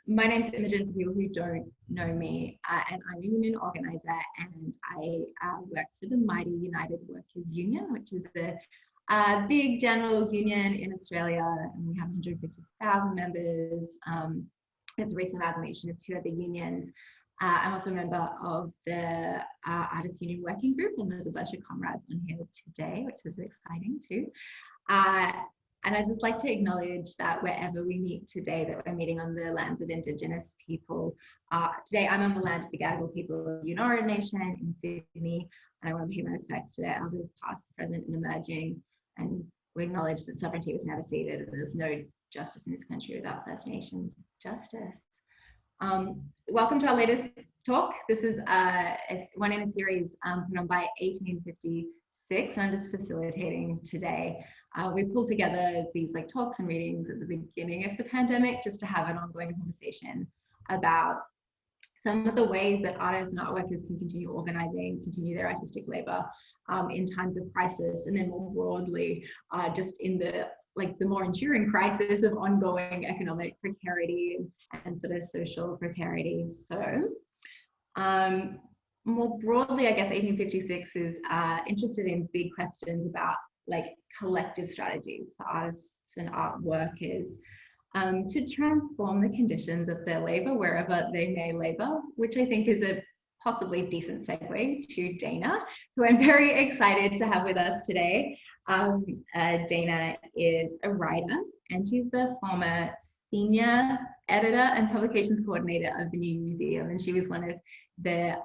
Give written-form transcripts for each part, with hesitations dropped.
My name's Imogen, for people who don't know me, and I'm a union organizer, and I work for the Mighty United Workers Union, which is a big general union in Australia, and we have 150,000 members. It's a recent amalgamation of two other unions. I'm also a member of the Artists Union Working Group, and there's a bunch of comrades on here today, which is exciting too. And I'd just like to acknowledge that wherever we meet today, that we're meeting on the lands of Indigenous people. Today, I'm on the land of the Gadigal people of the Eora Nation in Sydney, and I want to pay my respects to their elders, past, present, and emerging. And we acknowledge that sovereignty was never ceded, and there's no justice in this country without First Nations justice. Welcome to our latest talk. This is one in a series put on by 1856, and I'm just facilitating today. We pulled together these talks and readings at the beginning of the pandemic just to have an ongoing conversation about some of the ways that artists and art workers can continue organizing, continue their artistic labor in times of crisis, and then more broadly, just in the more enduring crisis of ongoing economic precarity and sort of social precarity. So more broadly, I guess 1856 is interested in big questions about collective strategies for artists and art workers to transform the conditions of their labor wherever they may labor, which I think is a possibly decent segue to Dana, who I'm very excited to have with us today. Dana is a writer, and she's the former senior editor and publications coordinator of the New Museum, and she was one of the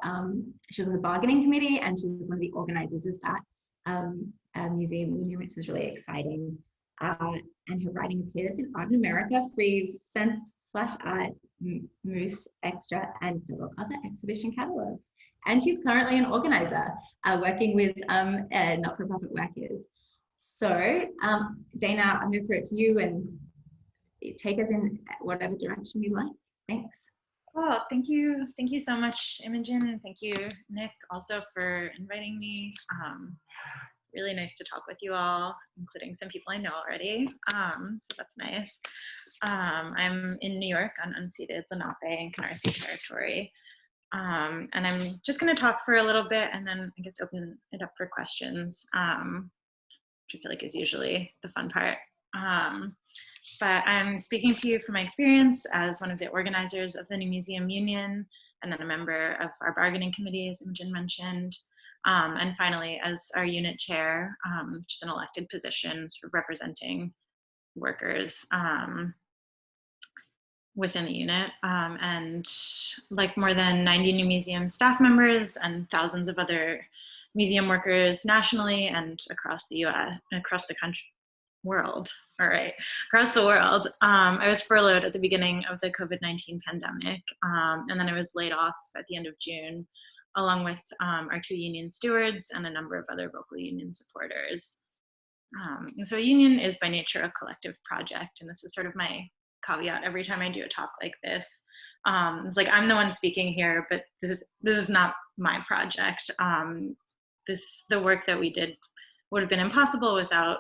she was on the bargaining committee, and she was one of the organizers of that museum union, which was really exciting. And her writing appears in Art in America, Freeze, Sense, Flash Art, Moose, Extra, and several other exhibition catalogs. And she's currently an organizer working with not-for-profit workers. So Dana, I'm going to throw it to you and take us in whatever direction you like. Thanks. Oh, thank you. Thank you so much, Imogen. And thank you, Nick, also for inviting me. Really nice to talk with you all, including some people I know already. So that's nice. I'm in New York on unceded Lenape and Canarsie territory. And I'm just going to talk for a little bit and then I guess open it up for questions, which I feel like is usually the fun part. But I'm speaking to you from my experience as one of the organizers of the New Museum Union, and then a member of our bargaining committee, as Imogen mentioned. And finally, as our unit chair, which is an elected position sort of representing workers within the unit, and more than 90 New Museum staff members and thousands of other museum workers nationally and across the US, across the country, world, all right, across the world. I was furloughed at the beginning of the COVID-19 pandemic, and then I was laid off at the end of June, along with our two union stewards and a number of other local union supporters. And so a union is by nature a collective project, and this is sort of my caveat every time I do a talk like this. It's I'm the one speaking here, but this is not my project. The work that we did would have been impossible without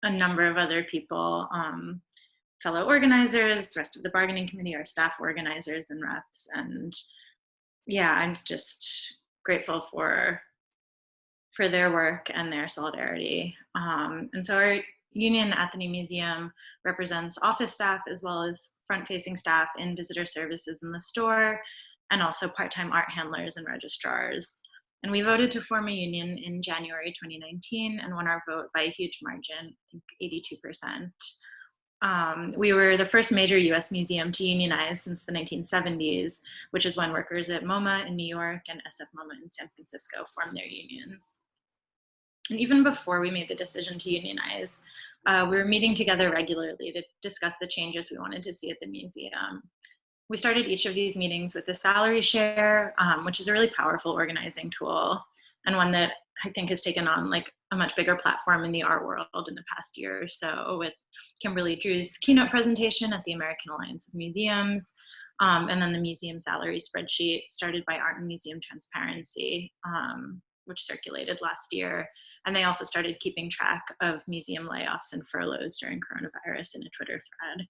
a number of other people, fellow organizers, the rest of the bargaining committee, our staff organizers and reps, and yeah, I'm just grateful for their work and their solidarity. And so our union at the New Museum represents office staff as well as front-facing staff in visitor services in the store, and also part-time art handlers and registrars. And we voted to form a union in January 2019 and won our vote by a huge margin, I think 82%. We were the first major US museum to unionize since the 1970s, which is when workers at MoMA in New York and SF MoMA in San Francisco formed their unions. And even before we made the decision to unionize, we were meeting together regularly to discuss the changes we wanted to see at the museum. We started each of these meetings with a salary share, which is a really powerful organizing tool, and one that I think has taken on a much bigger platform in the art world in the past year or so, with Kimberly Drew's keynote presentation at the American Alliance of Museums, and then the museum salary spreadsheet started by Art and Museum Transparency, which circulated last year. And they also started keeping track of museum layoffs and furloughs during coronavirus in a Twitter thread.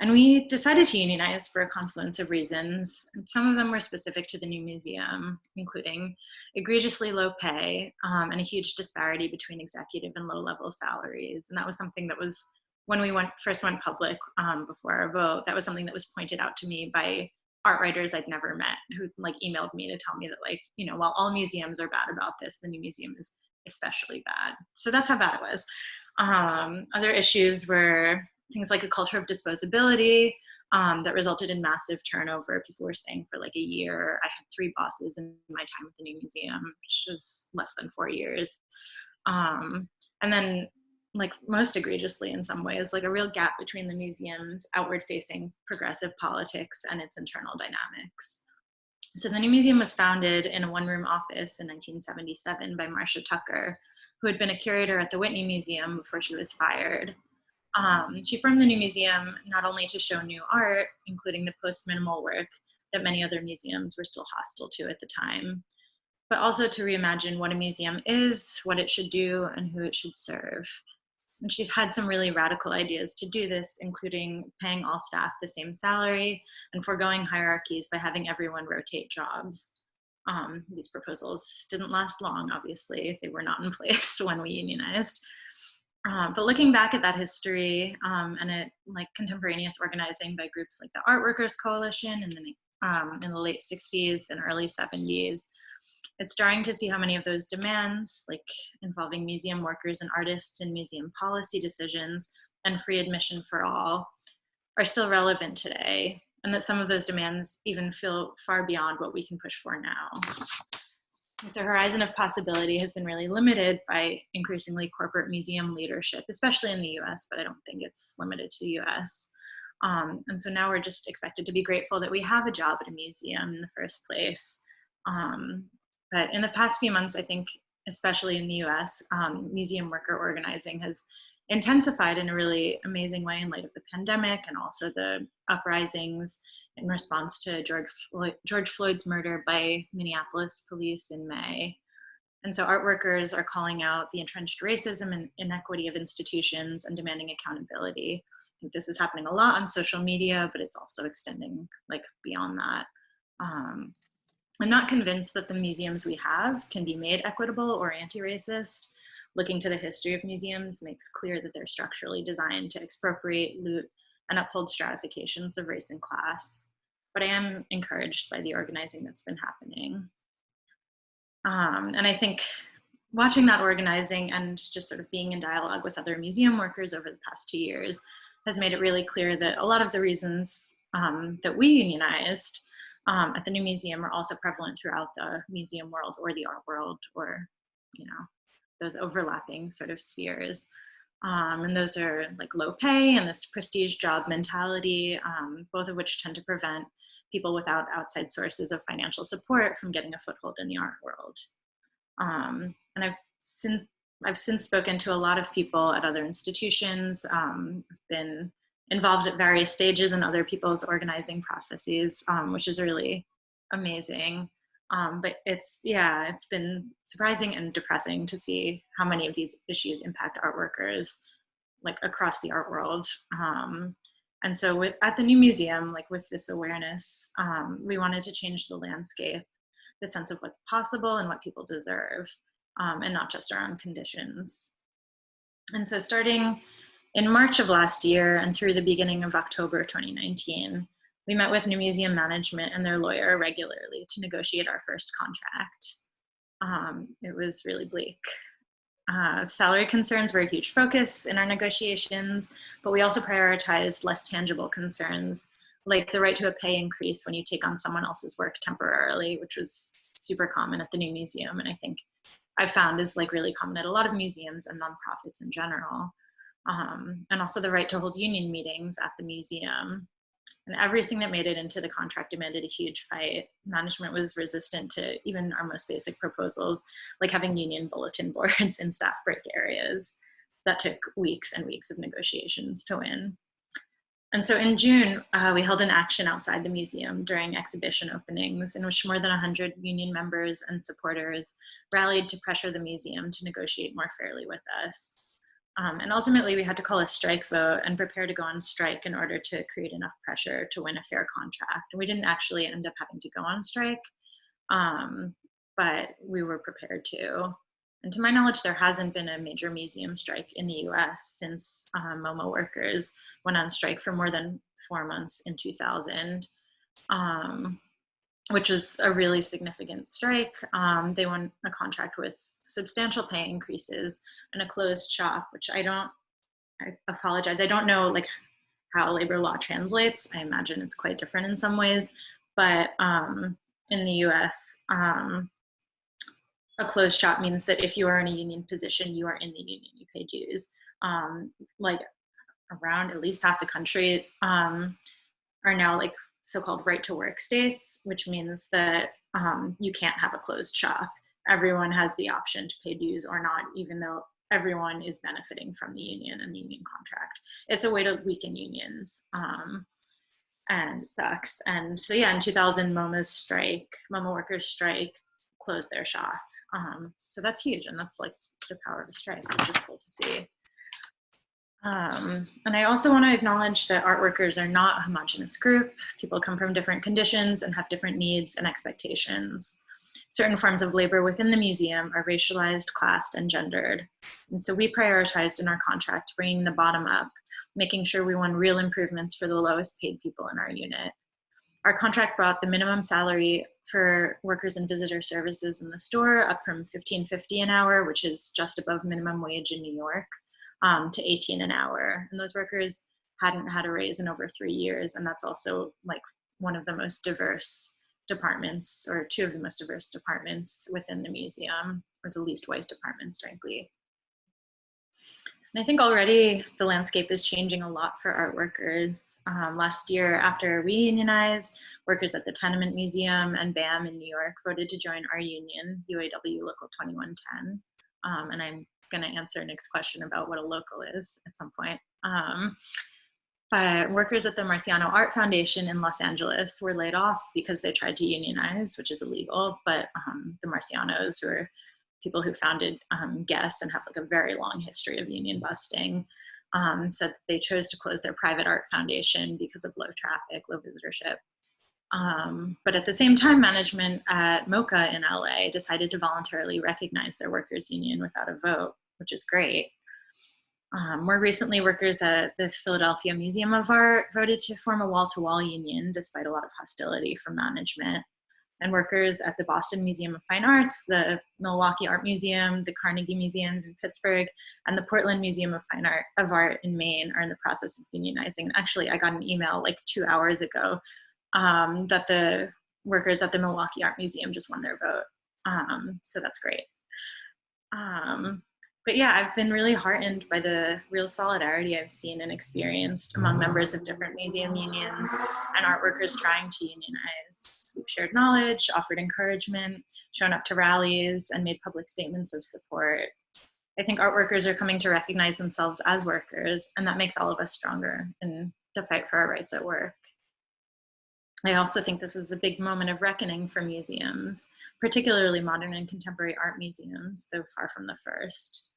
And we decided to unionize for a confluence of reasons. Some of them were specific to the new museum, including egregiously low pay and a huge disparity between executive and low-level salaries. And that was something that was, when we first went public before our vote, that was something that was pointed out to me by art writers I'd never met, who like emailed me to tell me that, like, you know, while all museums are bad about this, the new museum is especially bad. So that's how bad it was. Other issues were things like a culture of disposability that resulted in massive turnover. People were staying for like a year. I had 3 bosses in my time at the new museum, which was less than 4 years. And then, like, most egregiously in some ways, like a real gap between the museum's outward-facing progressive politics and its internal dynamics. So the new museum was founded in a one-room office in 1977 by Marcia Tucker, who had been a curator at the Whitney Museum before she was fired. She formed the new museum not only to show new art, including the post-minimal work that many other museums were still hostile to at the time, but also to reimagine what a museum is, what it should do, and who it should serve. And she's had some really radical ideas to do this, including paying all staff the same salary and foregoing hierarchies by having everyone rotate jobs. These proposals didn't last long, obviously. They were not in place when we unionized. But looking back at that history and at like contemporaneous organizing by groups like the Art Workers Coalition in the late 60s and early 70s, it's jarring to see how many of those demands, like involving museum workers and artists in museum policy decisions and free admission for all, are still relevant today, and that some of those demands even feel far beyond what we can push for now. The horizon of possibility has been really limited by increasingly corporate museum leadership, especially in the US, but I don't think it's limited to the US. And so now we're just expected to be grateful that we have a job at a museum in the first place. But in the past few months, I think, especially in the US, museum worker organizing has intensified in a really amazing way in light of the pandemic and also the uprisings in response to George Floyd's murder by Minneapolis police in May. And so art workers are calling out the entrenched racism and inequity of institutions and demanding accountability. I think this is happening a lot on social media, but it's also extending like beyond that. I'm not convinced that the museums we have can be made equitable or anti-racist. Looking to the history of museums makes clear that they're structurally designed to expropriate, loot, and uphold stratifications of race and class. But I am encouraged by the organizing that's been happening. And I think watching that organizing and just sort of being in dialogue with other museum workers over the past 2 years has made it really clear that a lot of the reasons that we unionized at the new museum are also prevalent throughout the museum world or the art world, or, you know, those overlapping sort of spheres. And those are like low pay and this prestige job mentality, both of which tend to prevent people without outside sources of financial support from getting a foothold in the art world. And I've since spoken to a lot of people at other institutions, been involved at various stages in other people's organizing processes, which is really amazing. But it's been surprising and depressing to see how many of these issues impact art workers, like across the art world. And so at the new museum, like with this awareness, we wanted to change the landscape, the sense of what's possible and what people deserve, and not just our own conditions. And so starting in March of last year and through the beginning of October 2019, we met with new museum management and their lawyer regularly to negotiate our first contract. It was really bleak. Salary concerns were a huge focus in our negotiations, but we also prioritized less tangible concerns, like the right to a pay increase when you take on someone else's work temporarily, which was super common at the new museum, and I think I've found is like really common at a lot of museums and nonprofits in general. And also the right to hold union meetings at the museum. And everything that made it into the contract demanded a huge fight. Management was resistant to even our most basic proposals, like having union bulletin boards in staff break areas. That took weeks and weeks of negotiations to win. And so in June, we held an action outside the museum during exhibition openings in which more than 100 union members and supporters rallied to pressure the museum to negotiate more fairly with us. And ultimately, we had to call a strike vote and prepare to go on strike in order to create enough pressure to win a fair contract. And we didn't actually end up having to go on strike, but we were prepared to. And to my knowledge, there hasn't been a major museum strike in the US since MoMA workers went on strike for more than 4 months in 2000, which was a really significant strike. They won a contract with substantial pay increases and a closed shop, which I apologize, I don't know like how labor law translates. I imagine it's quite different in some ways, but in the US, a closed shop means that if you are in a union position, you are in the union, you pay dues. Like around at least half the country are now like so-called right to work states, which means that you can't have a closed shop. Everyone has the option to pay dues or not, even though everyone is benefiting from the union and the union contract. It's a way to weaken unions. And it sucks. And so yeah, in 2000, MoMA workers strike, closed their shop. So that's huge, and that's like the power of a strike, which is cool to see. And I also want to acknowledge that art workers are not a homogenous group. People come from different conditions and have different needs and expectations. Certain forms of labor within the museum are racialized, classed, and gendered. And so we prioritized in our contract bringing the bottom up, making sure we won real improvements for the lowest paid people in our unit. Our contract brought the minimum salary for workers and visitor services in the store up from $15.50 an hour, which is just above minimum wage in New York, to $18 an hour. And those workers hadn't had a raise in over 3 years. And that's also like one of the most diverse departments, or two of the most diverse departments within the museum, or the least white departments, frankly. And I think already the landscape is changing a lot for art workers. Last year, after we unionized, workers at the Tenement Museum and BAM in New York voted to join our union, UAW Local 2110. And I'm going to answer Nick's question about what a local is at some point. But workers at the Marciano Art Foundation in Los Angeles were laid off because they tried to unionize, which is illegal. But the Marcianos were people who founded Guess and have like a very long history of union busting, said that they chose to close their private art foundation because of low traffic, low visitorship. But at the same time, management at MoCA in LA decided to voluntarily recognize their workers' union without a vote, which is great. More recently, workers at the Philadelphia Museum of Art voted to form a wall-to-wall union despite a lot of hostility from management. And workers at the Boston Museum of Fine Arts, the Milwaukee Art Museum, the Carnegie Museums in Pittsburgh, and the Portland Museum of Fine Art in Maine are in the process of unionizing. Actually, I got an email like 2 hours ago that the workers at the Milwaukee Art Museum just won their vote. So that's great. But yeah, I've been really heartened by the real solidarity I've seen and experienced among members of different museum unions and art workers trying to unionize. We've shared knowledge, offered encouragement, shown up to rallies, and made public statements of support. I think art workers are coming to recognize themselves as workers, and that makes all of us stronger in the fight for our rights at work. I also think this is a big moment of reckoning for museums, particularly modern and contemporary art museums, though far from the first.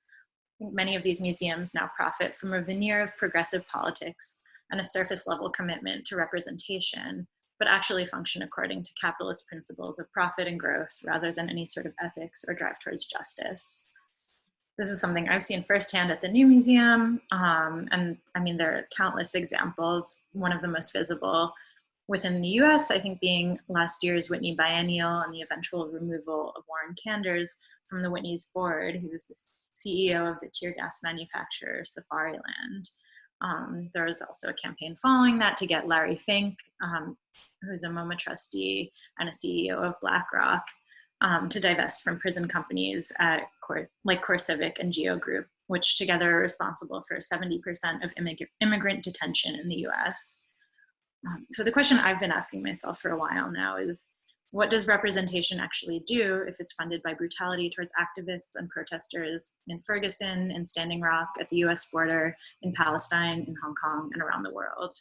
I think many of these museums now profit from a veneer of progressive politics and a surface level commitment to representation, but actually function according to capitalist principles of profit and growth rather than any sort of ethics or drive towards justice. This is something I've seen firsthand at the New Museum, and I mean, there are countless examples. One of the most visible within the US, I think, being last year's Whitney Biennial and the eventual removal of Warren Kanders from the Whitney's board, who was the CEO of the tear gas manufacturer Safariland. There was also a campaign following that to get Larry Fink, who's a MoMA trustee and a CEO of BlackRock, to divest from prison companies like CoreCivic and Geo Group, which together are responsible for 70% of immigrant detention in the US. So the question I've been asking myself for a while now is, what does representation actually do if it's funded by brutality towards activists and protesters in Ferguson, in Standing Rock, at the US border, in Palestine, in Hong Kong, and around the world?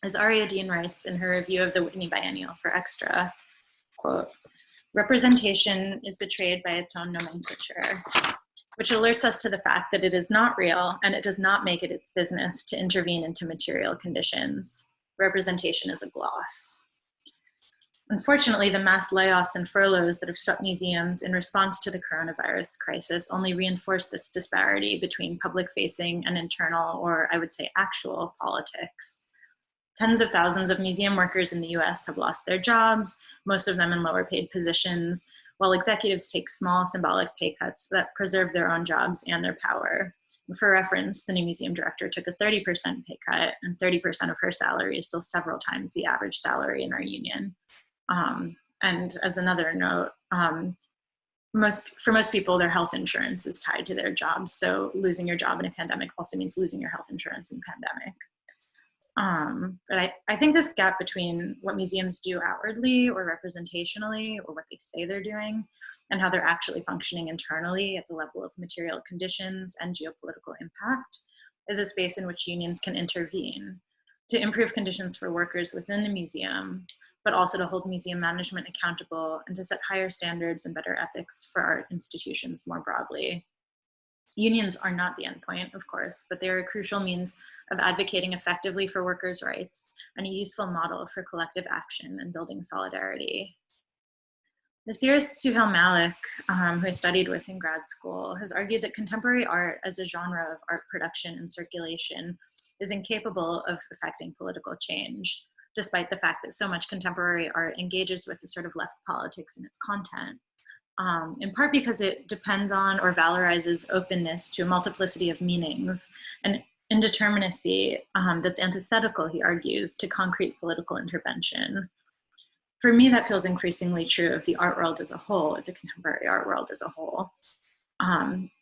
As Aria Dean writes in her review of the Whitney Biennial for Extra, quote, "Representation is betrayed by its own nomenclature. which alerts us to the fact that it is not real and it does not make it its business to intervene into material conditions. Representation is a gloss. Unfortunately, the mass layoffs and furloughs that have struck museums in response to the coronavirus crisis only reinforce this disparity between public-facing and internal, or I would say actual, politics. Tens of thousands of museum workers in the US have lost their jobs, most of them in lower paid positions, while executives take small symbolic pay cuts that preserve their own jobs and their power. For reference, the new museum director took a 30% pay cut, and 30% of her salary is still several times the average salary in our union. And as another note, for most people, their health insurance is tied to their jobs. So losing your job in a pandemic also means losing your health insurance in pandemic. But I think this gap between what museums do outwardly or representationally, or what they say they're doing, and how they're actually functioning internally at the level of material conditions and geopolitical impact is a space in which unions can intervene to improve conditions for workers within the museum, but also to hold museum management accountable and to set higher standards and better ethics for our institutions more broadly. Unions are not the endpoint, of course, but they are a crucial means of advocating effectively for workers' rights and a useful model for collective action and building solidarity. The theorist Suhail Malik, who I studied with in grad school, has argued that contemporary art as a genre of art production and circulation is incapable of affecting political change, despite the fact that so much contemporary art engages with the sort of left politics in its content. In part because it depends on or valorizes openness to a multiplicity of meanings and indeterminacy that's antithetical, he argues, to concrete political intervention. For me, that feels increasingly true of the art world as a whole, of the contemporary art world as a whole.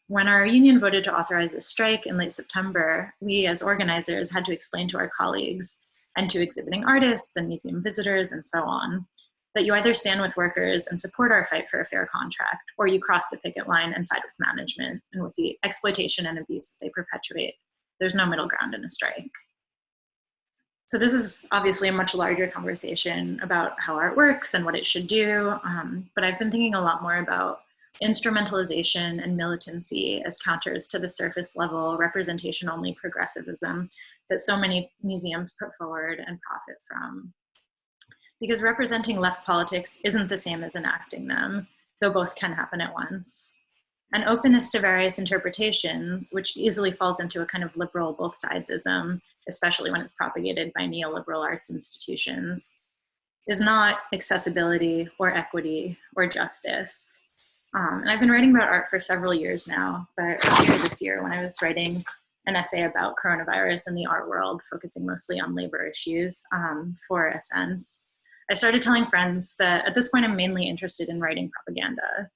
When our union voted to authorize a strike in late September, we as organizers had to explain to our colleagues and to exhibiting artists and museum visitors and so on, that you either stand with workers and support our fight for a fair contract, or you cross the picket line and side with management and with the exploitation and abuse that they perpetuate. There's no middle ground in a strike. So this is obviously a much larger conversation about how art works and what it should do, but I've been thinking a lot more about instrumentalization and militancy as counters to the surface level representation-only progressivism that so many museums put forward and profit from. Because representing left politics isn't the same as enacting them, though both can happen at once. An openness to various interpretations, which easily falls into a kind of liberal both sidesism, especially when it's propagated by neoliberal arts institutions, is not accessibility or equity or justice. And I've been writing about art for several years now, but earlier this year when I was writing an essay about coronavirus and the art world, focusing mostly on labor issues for a sense, I started telling friends that at this point I'm mainly interested in writing propaganda.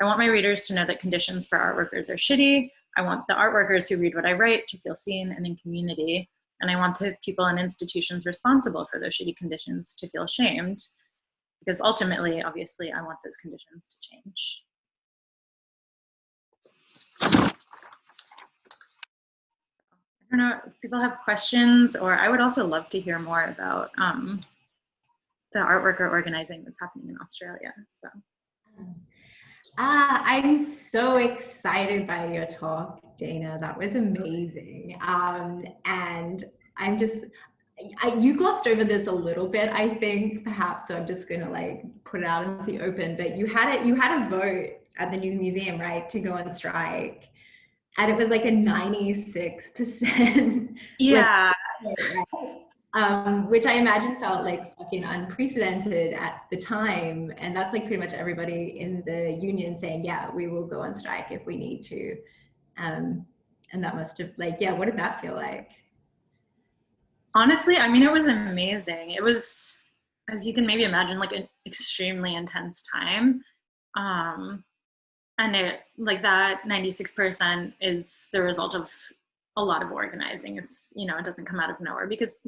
I want my readers to know that conditions for art workers are shitty. I want the art workers who read what I write to feel seen and in community. And I want the people and institutions responsible for those shitty conditions to feel shamed, because ultimately, obviously, I want those conditions to change. I don't know if people have questions, or I would also love to hear more about the art worker organizing that's happening in Australia. So. I'm so excited by your talk, Dana. That was amazing. And I'm just, you glossed over this a little bit, I think, perhaps, so I'm just gonna like put it out in the open, but you had a vote at the new museum, right, to go on strike. And it was like a 96%. Yeah. Which I imagine felt like fucking unprecedented at the time. And that's like pretty much everybody in the union saying, yeah, we will go on strike if we need to. And that must have like, yeah, what did that feel like? Honestly, I mean, it was amazing. It was, as you can maybe imagine, like an extremely intense time. And it, like that 96% is the result of a lot of organizing. It's, you know, it doesn't come out of nowhere because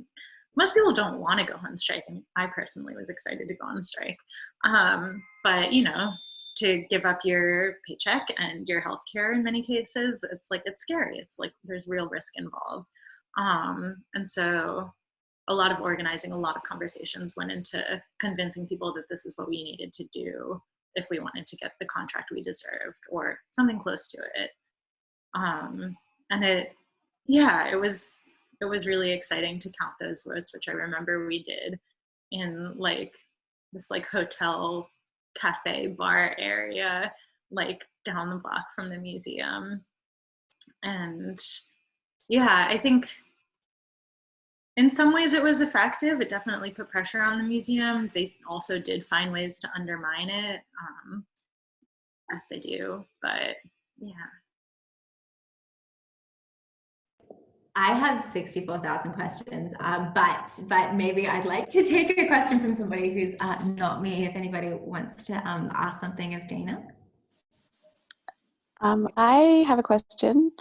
most people don't want to go on strike. I mean, I personally was excited to go on strike. But, you know, to give up your paycheck and your healthcare in many cases, it's like, it's scary. It's like there's real risk involved. And so a lot of organizing, a lot of conversations went into convincing people that this is what we needed to do if we wanted to get the contract we deserved or something close to it. And it was really exciting to count those votes, which I remember we did in like this like hotel cafe bar area, like down the block from the museum. And yeah, I think in some ways it was effective. It definitely put pressure on the museum. They also did find ways to undermine it, as they do, but yeah. I have 64,000 questions, but maybe I'd like to take a question from somebody who's not me, if anybody wants to ask something of Dana. I have a question.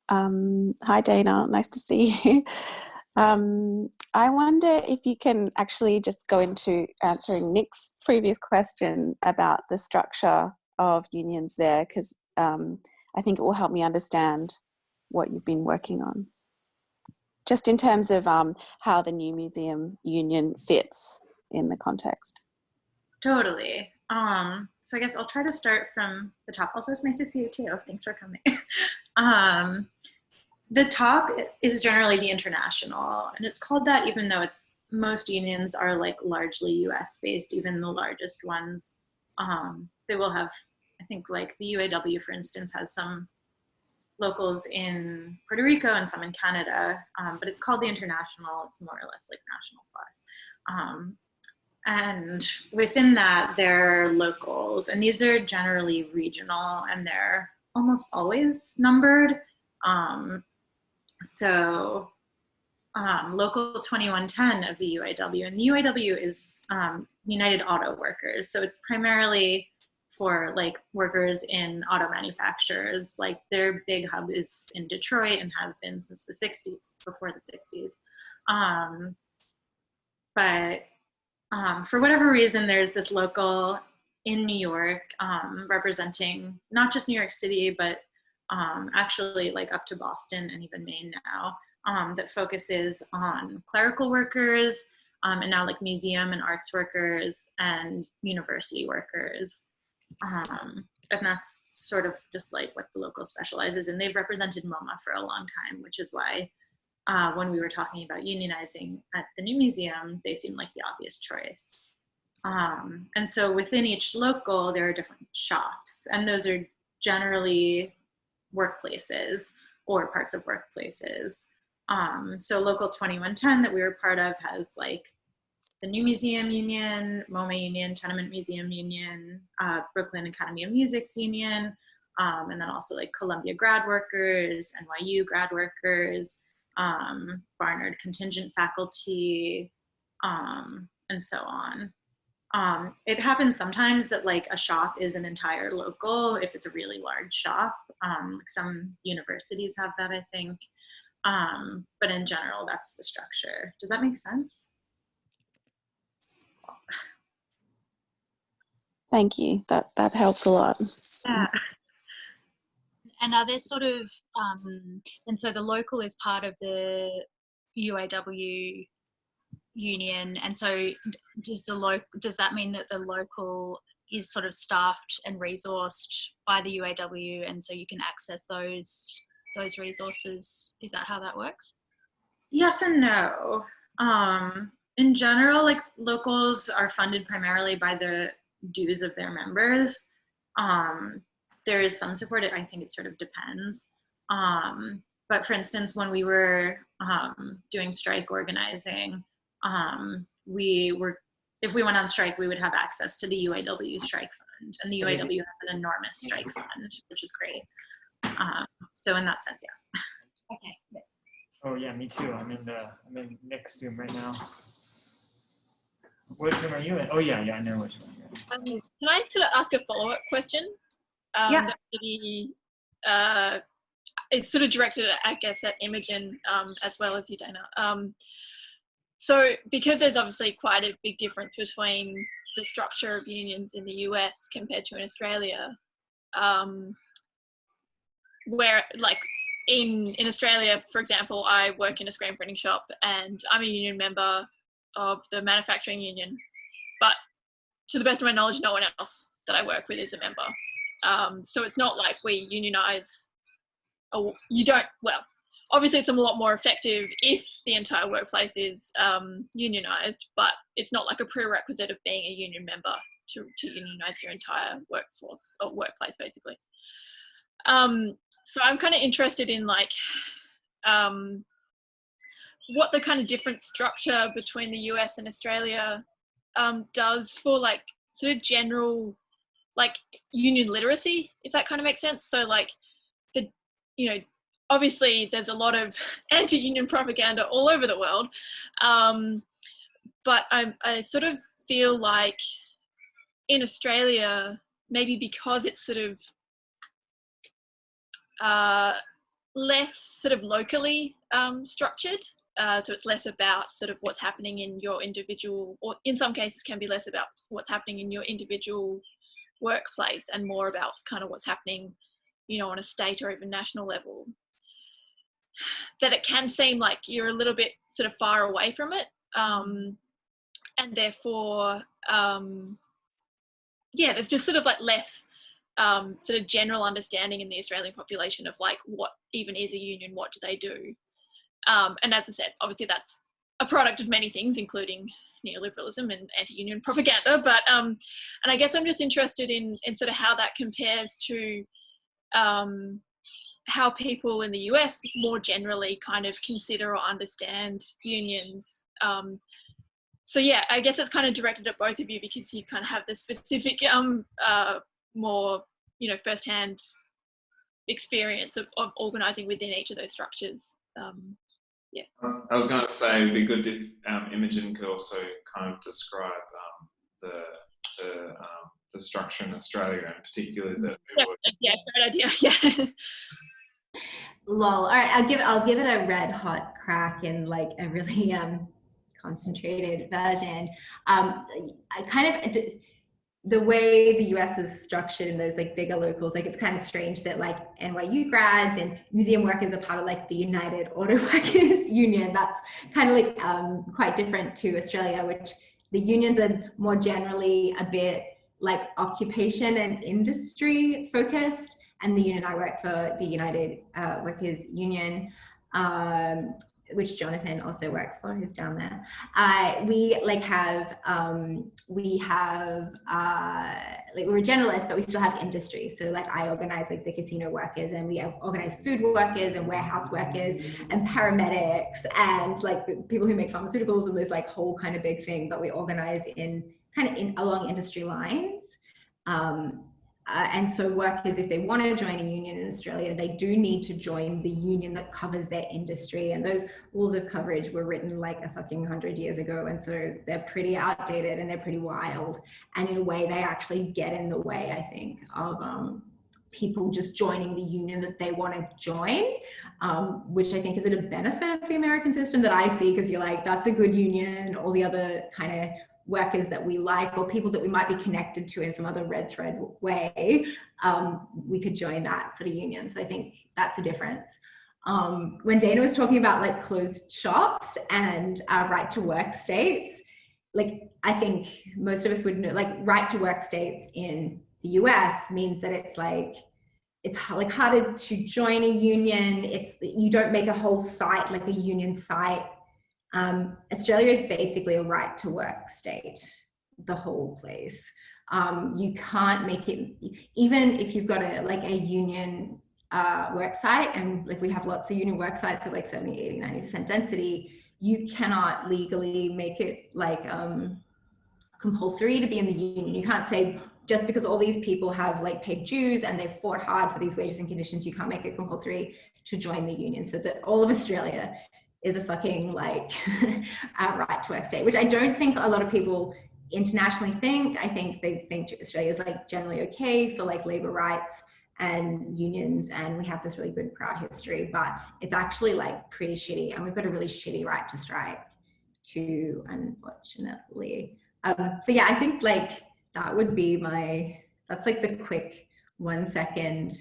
Hi, Dana. Nice to see you. I wonder if you can actually just go into answering Nick's previous question about the structure of unions there, because I think it will help me understand what you've been working on. Just in terms of how the New Museum Union fits in the context. Totally. So I guess I'll try to start from the top. Also, it's nice to see you too. Thanks for coming. The top is generally the International, and it's called that even though most unions are like largely US based, even the largest ones. They will have, I think like the UAW, for instance, has some locals in Puerto Rico and some in Canada, but it's called the International. It's more or less like National Plus. And within that, there are locals, and these are generally regional, and they're almost always numbered. Local 2110 of the UAW, and the UAW is United Auto Workers, so it's primarily for like workers in auto manufacturers. Like their big hub is in Detroit and has been since the 60s, before the 60s. But for whatever reason, there's this local in New York representing not just New York City, but actually like up to Boston and even Maine now, that focuses on clerical workers and now like museum and arts workers and university workers. And that's sort of just like what the local specializes in. They've represented MoMA for a long time, which is why when we were talking about unionizing at the new museum, they seemed like the obvious choice. And so within each local, there are different shops, and those are generally workplaces or parts of workplaces. So local 2110 that we were part of has like the New Museum Union, MoMA Union, Tenement Museum Union, Brooklyn Academy of Music's Union, and then also like Columbia grad workers, NYU grad workers, Barnard contingent faculty, and so on. It happens sometimes that like a shop is an entire local if it's a really large shop. Like some universities have that, I think. But in general, that's the structure. Does that make sense? Thank you. That helps a lot. Yeah. And are there sort of, and so the local is part of the UAW union, and so does that mean that the local is sort of staffed and resourced by the UAW, and so you can access those resources? Is that how that works? Yes and no. In general, like locals are funded primarily by the dues of their members. There is some support. I think it sort of depends. But for instance, when we were doing strike organizing, if we went on strike, we would have access to the UAW strike fund, and the UAW has an enormous strike fund, which is great. So in that sense, yes. Okay. Oh yeah, me too. I'm in Nick's Zoom right now. What Zoom are you in? Oh yeah, I know which one. Yeah. Can I sort of ask a follow-up question? Yeah. That maybe, it's sort of directed, I guess, at Imogen as well as you, Dana. So because there's obviously quite a big difference between the structure of unions in the US compared to in Australia, where like in Australia, for example, I work in a screen printing shop and I'm a union member of the manufacturing union, but to the best of my knowledge, no one else that I work with is a member. So it's not like we unionize you don't, well, obviously it's a lot more effective if the entire workplace is unionized, but it's not like a prerequisite of being a union member to unionize your entire workforce or workplace, basically. So I'm kind of interested in like what the kind of different structure between the US and Australia does for like sort of general like union literacy, if that kind of makes sense. So like obviously there's a lot of anti-union propaganda all over the world, but I sort of feel like in Australia, maybe because it's sort of less sort of locally structured, so it's less about sort of what's happening in your individual, or in some cases can be less about what's happening in your individual workplace and more about kind of what's happening, on a state or even national level, that it can seem like you're a little bit sort of far away from it. And therefore, there's just sort of like less sort of general understanding in the Australian population of like what even is a union, what do they do? And as I said, obviously that's a product of many things, including neoliberalism and anti-union propaganda. But and I guess I'm just interested in sort of how that compares to how people in the US more generally kind of consider or understand unions. So yeah, I guess it's kind of directed at both of you because you kind of have the specific more firsthand experience of organising within each of those structures. Yeah. I was going to say it'd be good if Imogen could also kind of describe the structure in Australia, and particularly the great idea. Yeah. Lol. All right, I'll give it a red hot crack in like a really concentrated version. The way the US is structured in those like bigger locals, like it's kind of strange that like NYU grads and museum workers are part of like the United Auto Workers Union. That's kind of like quite different to Australia, which the unions are more generally a bit like occupation and industry focused. And the union I work for, the United Workers Union, which Jonathan also works for, who's down there. We're generalists, but we still have industry. So like I organize like the casino workers, and we organize food workers and warehouse workers and paramedics and like the people who make pharmaceuticals and this like whole kind of big thing, but we organize along industry lines. And so workers, if they want to join a union in Australia, they do need to join the union that covers their industry. And those rules of coverage were written like a fucking 100 years ago. And so they're pretty outdated and they're pretty wild. And in a way, they actually get in the way, I think, of people just joining the union that they want to join, which I think is a benefit of the American system that I see, because you're like, that's a good union. All the other kind of workers that we like, or people that we might be connected to in some other red thread way, we could join that sort of union. So I think that's a difference. When Dana was talking about like closed shops and right to work states, like I think most of us would know, like right to work states in the US means that it's like harder to join a union. You don't make a whole site like a union site. Australia is basically a right to work state, the whole place. You can't make it, even if you've got a union work site, and like we have lots of union work sites of like 70, 80, 90% density, you cannot legally make it like compulsory to be in the union. You can't say just because all these people have like paid dues and they've fought hard for these wages and conditions, you can't make it compulsory to join the union. So that all of Australia is a fucking like right to work state, which I don't think a lot of people internationally think. I think they think Australia is like generally okay for like labor rights and unions, and we have this really good proud history, but it's actually like pretty shitty, and we've got a really shitty right to strike too, unfortunately. So yeah, I think like that would be that's like the quick 1 second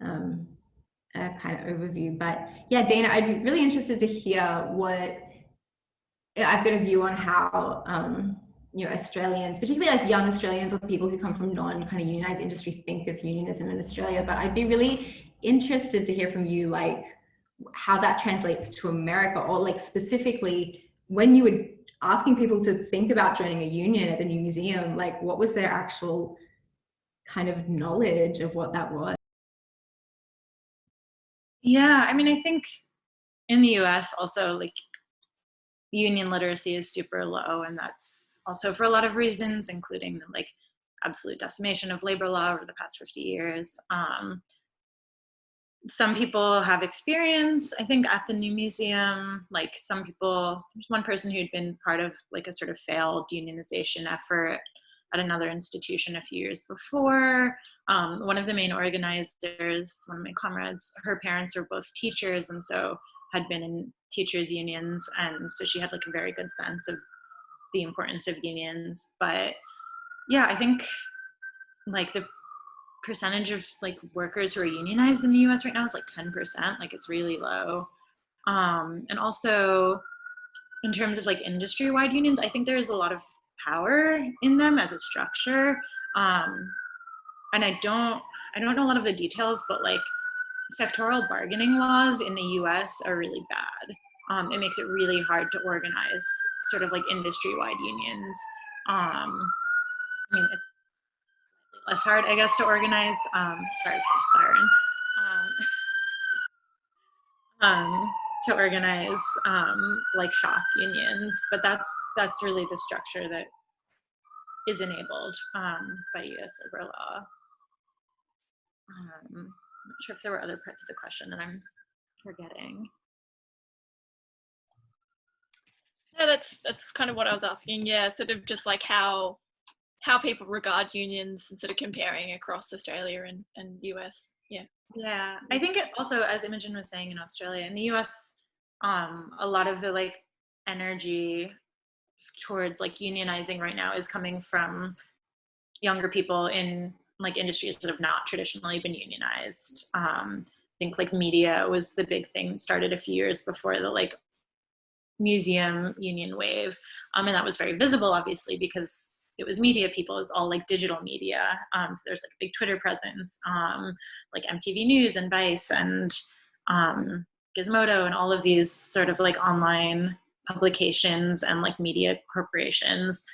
kind of overview. But yeah, Dana, I'd be really interested to hear I've got a view on how Australians, particularly like young Australians or people who come from non kind of unionized industry, think of unionism in Australia. But I'd be really interested to hear from you, like how that translates to America, or like specifically when you were asking people to think about joining a union at the new museum, like what was their actual kind of knowledge of what that was? Yeah, I mean, I think in the US also, like, union literacy is super low, and that's also for a lot of reasons, including the like absolute decimation of labor law over the past 50 years. Some people have experience, I think, at the new museum. Like some people, there's one person who'd been part of like a sort of failed unionization effort at another institution a few years before. One of the main organizers, one of my comrades, her parents are both teachers, and so had been in teachers unions, and so she had like a very good sense of the importance of unions. But yeah, I think like the percentage of like workers who are unionized in the US right now is like 10%, like it's really low. And also in terms of like industry-wide unions, I think there's a lot of power in them as a structure. And I don't know a lot of the details, but like sectoral bargaining laws in the US are really bad. It makes it really hard to organize sort of like industry-wide unions. I mean, it's less hard, I guess, to organize. Sorry for the siren. To organize like shop unions, but that's really the structure that is enabled by U.S. labor law. I'm not sure if there were other parts of the question that I'm forgetting. Yeah, that's kind of what I was asking. Yeah, sort of just like how people regard unions and sort of comparing across Australia and US. Yeah. Yeah, I think it also, as Imogen was saying, in Australia, in the US, a lot of the like energy towards like unionizing right now is coming from younger people in like industries that have not traditionally been unionized. I think like media was the big thing, started a few years before the like museum union wave. And that was very visible, obviously, because it was media people. It was all like digital media. So there's like a big Twitter presence, like MTV News and Vice and Gizmodo and all of these sort of like online publications and like media corporations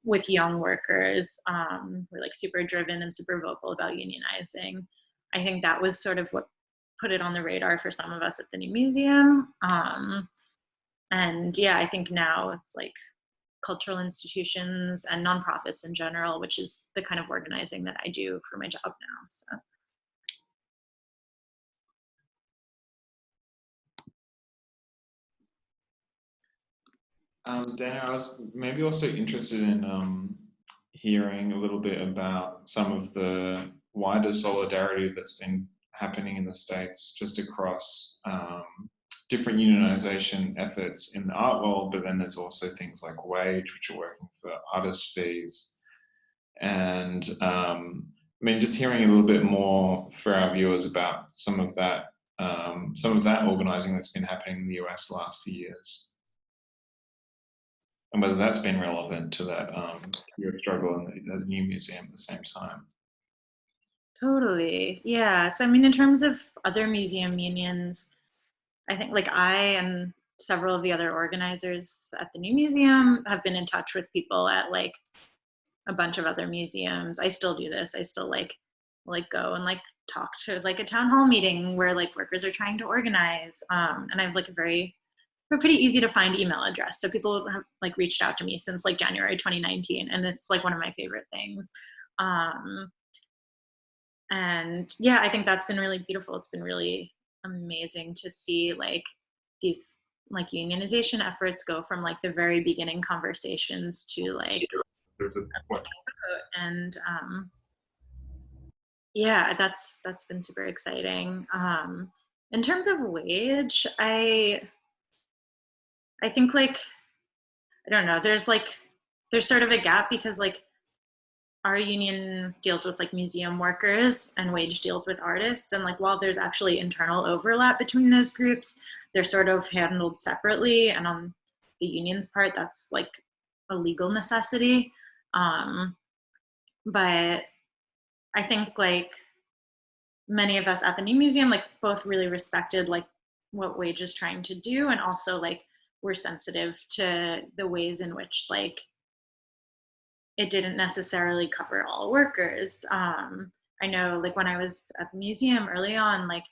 with young workers who are like super driven and super vocal about unionizing. I think that was sort of what put it on the radar for some of us at the new museum. And yeah, I think now it's like cultural institutions and nonprofits in general, which is the kind of organizing that I do for my job now. So. Dana, I was maybe also interested in hearing a little bit about some of the wider solidarity that's been happening in the States just across different unionization efforts in the art world, but then there's also things like Wage, which are working for artist fees. And I mean, just hearing a little bit more for our viewers about some of that organizing that's been happening in the US the last few years. And whether that's been relevant to that your struggle in the new museum at the same time. Totally, yeah. So I mean, in terms of other museum unions, I think like I and several of the other organizers at the new museum have been in touch with people at like a bunch of other museums. I still do this. I still like go and like talk to like a town hall meeting where like workers are trying to organize. And I have like a pretty easy to find email address. So people have like reached out to me since like January 2019, and it's like one of my favorite things. And yeah, I think that's been really beautiful. It's been really amazing to see like these like unionization efforts go from like the very beginning conversations to like and yeah, that's been super exciting. In terms of Wage, I think like I don't know, there's sort of a gap because like our union deals with like museum workers and Wage deals with artists, and like while there's actually internal overlap between those groups, they're sort of handled separately, and on the union's part that's like a legal necessity. But I think like many of us at the New Museum, like both really respected like what Wage is trying to do, and also like we're sensitive to the ways in which like it didn't necessarily cover all workers. I know like when I was at the museum early on, like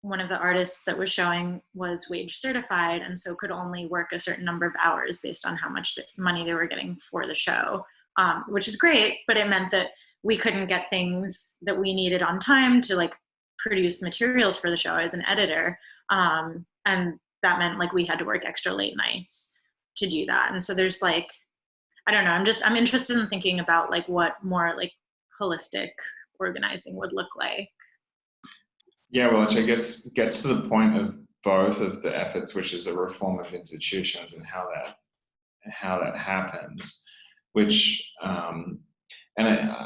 one of the artists that was showing was wage certified, and so could only work a certain number of hours based on how much money they were getting for the show, which is great, but it meant that we couldn't get things that we needed on time to like produce materials for the show as an editor. And that meant like we had to work extra late nights to do that. And so there's like, I don't know, I'm interested in thinking about like what more like holistic organizing would look like. Yeah, well, which I guess gets to the point of both of the efforts, which is a reform of institutions and how that happens, which and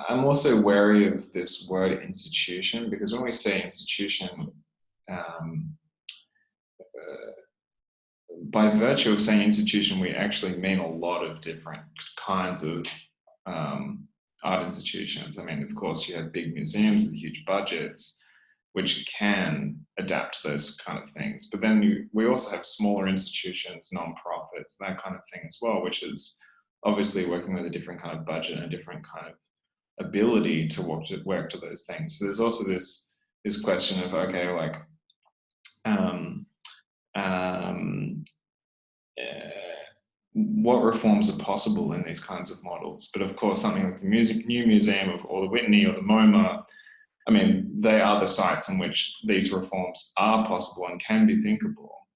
I'm also wary of this word institution, because when we say institution, by virtue of saying institution, we actually mean a lot of different kinds of art institutions. I mean, of course, you have big museums with huge budgets, which can adapt to those kind of things. But then we also have smaller institutions, non-profits, that kind of thing as well, which is obviously working with a different kind of budget and a different kind of ability to work to those things. So there's also this question of, okay, like, what reforms are possible in these kinds of models? But of course, something like the New Museum or the Whitney or the MoMA, I mean, they are the sites in which these reforms are possible and can be thinkable,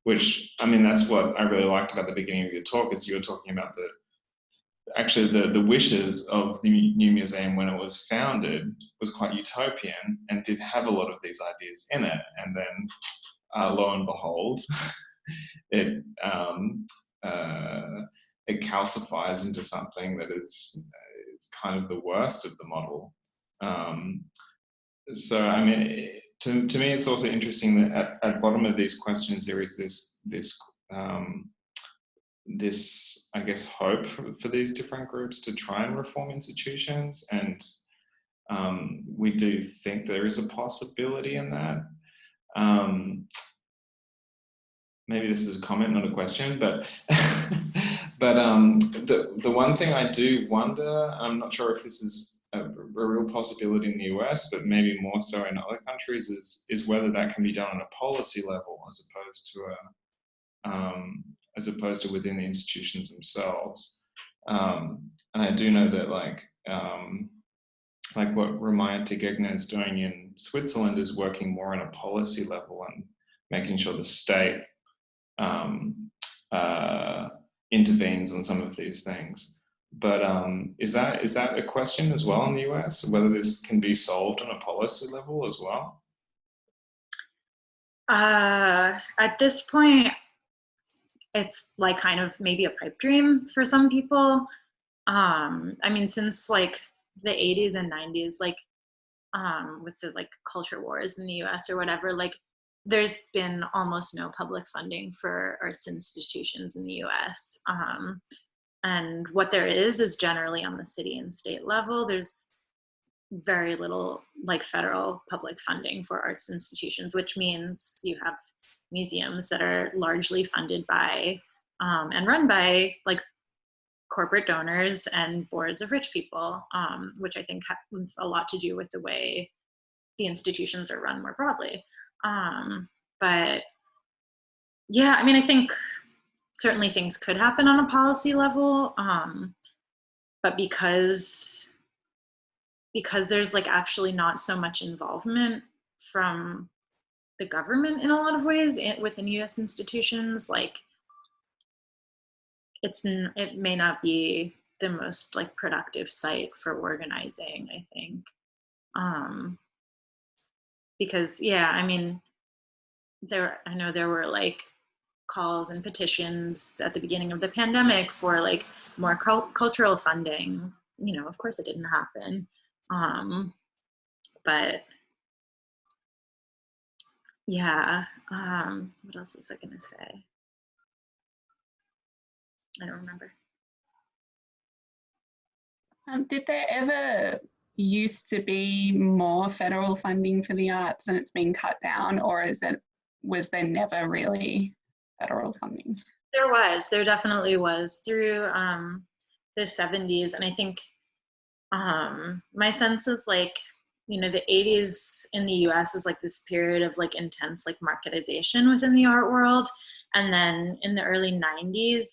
which, I mean, that's what I really liked about the beginning of your talk, is you were talking about the wishes of the New Museum when it was founded was quite utopian and did have a lot of these ideas in it. And then lo and behold, it calcifies into something that is kind of the worst of the model. So, I mean, to me, it's also interesting that at bottom of these questions, there is this I guess, hope for these different groups to try and reform institutions. And we do think there is a possibility in that. Maybe this is a comment, not a question, but the one thing I do wonder, I'm not sure if this is a real possibility in the US, but maybe more so in other countries, is whether that can be done on a policy level as opposed to within the institutions themselves. And I do know that like what Ramaya Tegegna is doing in Switzerland is working more on a policy level and making sure the state intervenes on some of these things. But is that a question as well in the US, whether this can be solved on a policy level as well? At this point, it's like kind of maybe a pipe dream for some people. I mean, since like the 80s and 90s, like with the like culture wars in the US or whatever, like there's been almost no public funding for arts institutions in the US. And what there is generally on the city and state level. There's very little like federal public funding for arts institutions, which means you have museums that are largely funded by and run by like corporate donors and boards of rich people, which I think has a lot to do with the way the institutions are run more broadly. But yeah, I mean, I think certainly things could happen on a policy level, but because there's like actually not so much involvement from the government in a lot of ways within US institutions, like it may not be the most like productive site for organizing, I think. Because yeah, I mean, I know there were like calls and petitions at the beginning of the pandemic for like more cultural funding. You know, of course it didn't happen. But yeah, what else was I gonna say? I don't remember. Did there ever used to be more federal funding for the arts and it's been cut down, or was there never really federal funding? There definitely was through the 70s. And I think my sense is like, you know, the 80s in the US is like this period of like intense like marketization within the art world. And then in the early 90s,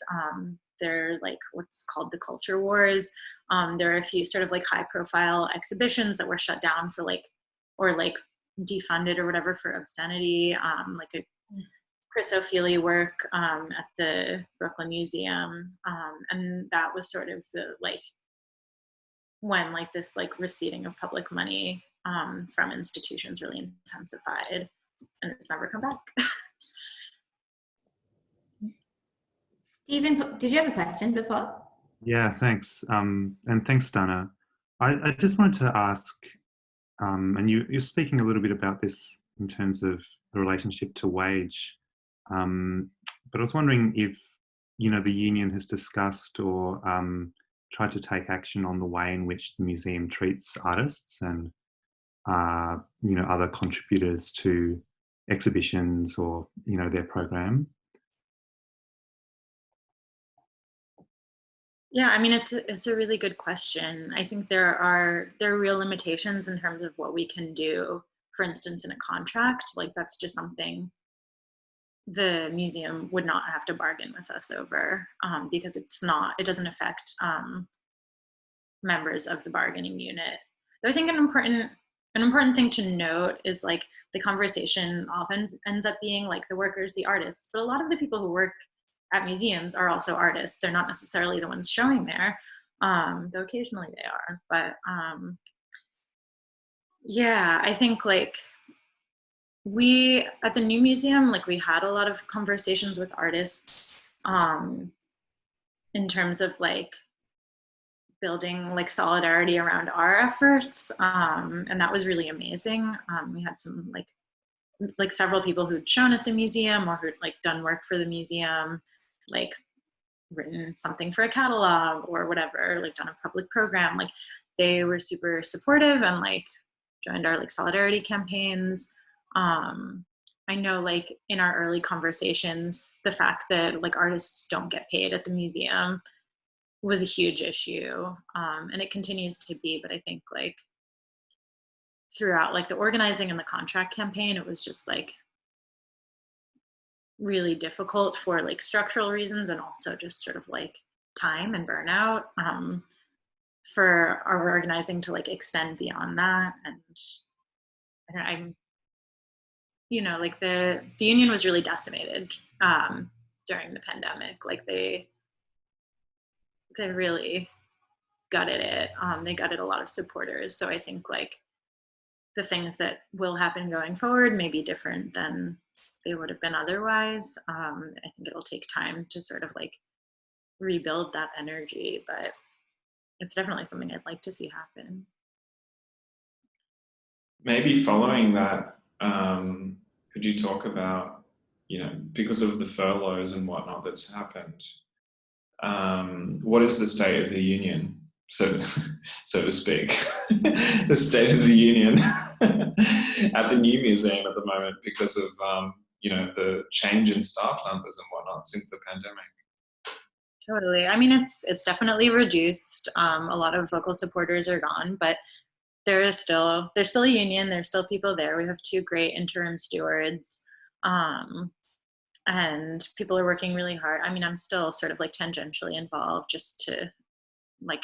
there are like what's called the culture wars. There are a few sort of like high profile exhibitions that were shut down for like, or like defunded or whatever for obscenity, like a Chris O'Feely work at the Brooklyn Museum. And that was sort of the like, when like this like receding of public money from institutions really intensified, and it's never come back. Stephen, did you have a question before? Yeah, thanks. And thanks, Dana. I just wanted to ask, and you're speaking a little bit about this in terms of the relationship to wage, but I was wondering if, you know, the union has discussed or tried to take action on the way in which the museum treats artists and, you know, other contributors to exhibitions or, you know, their program. Yeah, I mean, it's a really good question. I think there are real limitations in terms of what we can do. For instance, in a contract, like that's just something the museum would not have to bargain with us over, because it doesn't affect members of the bargaining unit. Though I think an important thing to note is like the conversation often ends up being like the workers, the artists, but a lot of the people who work at museums are also artists. They're not necessarily the ones showing there, though occasionally they are. But yeah, I think like we at the new museum, like we had a lot of conversations with artists in terms of like building like solidarity around our efforts, and that was really amazing. We had some like several people who'd shown at the museum or who'd like done work for the museum, like written something for a catalog or whatever, like done a public program. Like they were super supportive and like joined our like solidarity campaigns. I know like in our early conversations, the fact that like artists don't get paid at the museum was a huge issue, and it continues to be. But I think like throughout like the organizing and the contract campaign, it was just like really difficult for like structural reasons and also just sort of like time and burnout, for our organizing to like extend beyond that. And I'm, you know, like the union was really decimated during the pandemic. Like they really gutted it. They gutted a lot of supporters. So I think like the things that will happen going forward may be different than they would have been otherwise. I think it'll take time to sort of like rebuild that energy, but it's definitely something I'd like to see happen. Maybe following that, could you talk about, you know, because of the furloughs and whatnot that's happened, what is the state of the union, so to speak, the state of the union at the new museum at the moment because of, you know, the change in staff numbers and whatnot since the pandemic? Totally. I mean, it's definitely reduced. A lot of vocal supporters are gone, but there's still a union. There's still people there. We have 2 great interim stewards, and people are working really hard. I mean, I'm still sort of like tangentially involved just to like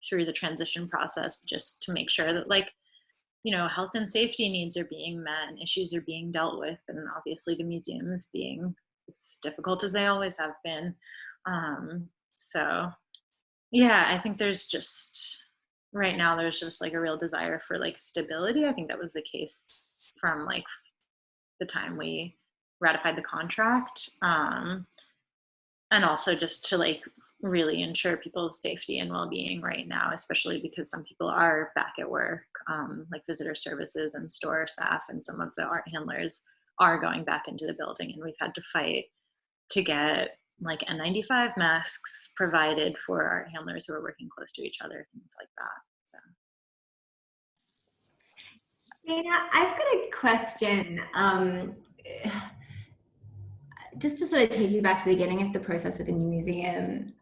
through the transition process, just to make sure that like, you know, health and safety needs are being met and issues are being dealt with. And obviously the museum is being as difficult as they always have been. So yeah, I think there's just, right now there's just like a real desire for like stability. I think that was the case from like the time we ratified the contract. And also just to like really ensure people's safety and well-being right now, especially because some people are back at work, like visitor services and store staff, and some of the art handlers are going back into the building, and we've had to fight to get like N95 masks provided for art handlers who are working close to each other, things like that. So Dana, I've got a question. Just to sort of take you back to the beginning of the process with the new museum,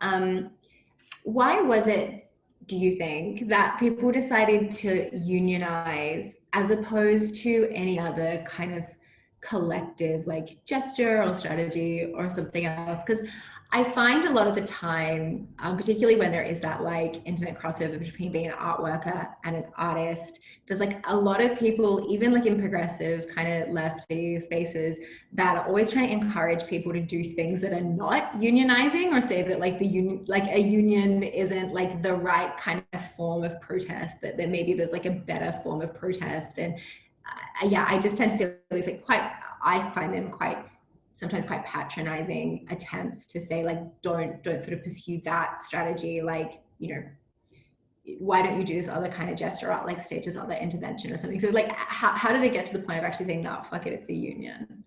why was it, do you think, that people decided to unionize as opposed to any other kind of collective like gesture or strategy or something else? Because I find a lot of the time, particularly when there is that like intimate crossover between being an art worker and an artist, there's like a lot of people, even like in progressive kind of lefty spaces, that are always trying to encourage people to do things that are not unionizing, or say that like the union, like a union isn't like the right kind of form of protest, that maybe there's like a better form of protest. And yeah, I just tend to see these like quite, I find them quite, sometimes quite patronizing attempts to say like, don't sort of pursue that strategy. Like, you know, why don't you do this other kind of gesture art, like stage this other intervention or something? So like, how did it get to the point of actually saying, no, fuck it, it's a union?